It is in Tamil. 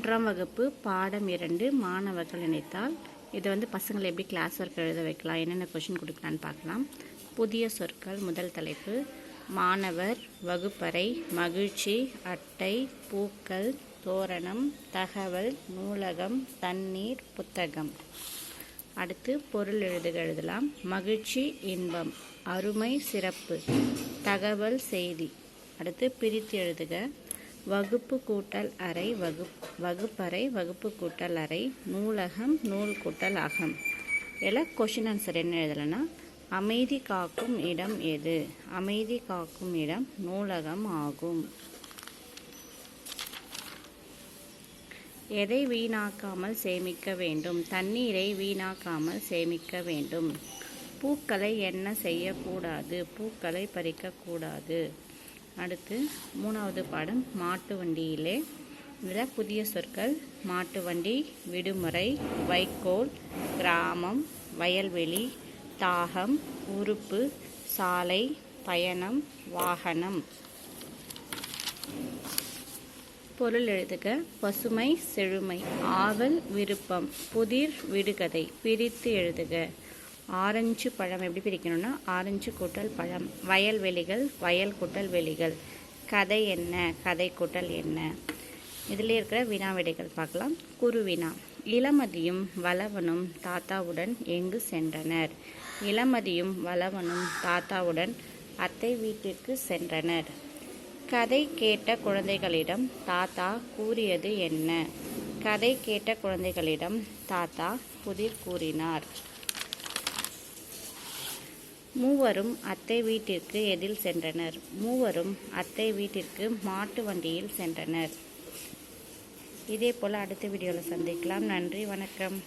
மூன்றாம் வகுப்பு பாடம் 2 மாணவர்கள் நினைத்தால் இதை பசங்களை எப்படி கிளாஸ் ஒர்க் எழுத வைக்கலாம், என்னென்ன கொஷின் கொடுக்கலான்னு பார்க்கலாம். புதிய சொற்கள். முதல் தலைப்பு மாணவர், வகுப்பறை, மகிழ்ச்சி, அட்டை, பூக்கள், தோரணம், தகவல், நூலகம், தண்ணீர், புத்தகம். அடுத்து பொருள் எழுதலாம். மகிழ்ச்சி, இன்பம், அருமை, சிறப்பு, தகவல், செய்தி. அடுத்து பிரித்து எழுதுக. வகுப்பு கூட்டல் அறை, வகுப்பறை, வகுப்பு கூட்டல் அறை, நூலகம், நூல் கூட்டல் அகம். எல்லாம் கொஷின் ஆன்சர் என்ன எழுதலைன்னா, அமைதி காக்கும் இடம் எது? அமைதி காக்கும் இடம் நூலகம் ஆகும். எதை வீணாக்காமல் சேமிக்க வேண்டும்? தண்ணீரை வீணாக்காமல் சேமிக்க வேண்டும். பூக்களை என்ன செய்யக்கூடாது? பூக்களை பறிக்கக்கூடாது. அடுத்து மூணாவது பாடம் மாட்டு வண்டியிலே. இதில் புதிய சொற்கள் மாட்டு வண்டி, விடுமுறை, வைக்கோல், கிராமம், வயல்வெளி, தாகம், உறுப்பு, சாலை, பயணம், வாகனம். பொருள் எழுதுக. பசுமை, செழுமை, ஆவல், விருப்பம், புதிர், விடுகதை. பிரித்து எழுதுக. ஆரஞ்சு பழம் எப்படி பிரிக்கணும்னா, ஆரஞ்சு கூட்டல் பழம். வயல்வெளிகள், வயல் கூட்டல் வெளிகள். கதை என்ன? கதை கூட்டல் என்ன? இதில் இருக்கிற வினா விடைகள் பார்க்கலாம். குருவினா. இளமதியும் வளவனும் தாத்தாவுடன் எங்கு சென்றனர்? இளமதியும் வளவனும் தாத்தாவுடன் அத்தை வீட்டிற்கு சென்றனர். கதை கேட்ட குழந்தைகளிடம் தாத்தா கூறியது என்ன? கதை கேட்ட குழந்தைகளிடம் தாத்தா புதிர் கூறினார். மூவரும் அத்தை வீட்டிற்கு எதில் சென்றனர்? மூவரும் அத்தை வீட்டிற்கு மாட்டு வண்டியில் சென்றனர். இதே போல் அடுத்த வீடியோவில் சந்திக்கலாம். நன்றி, வணக்கம்.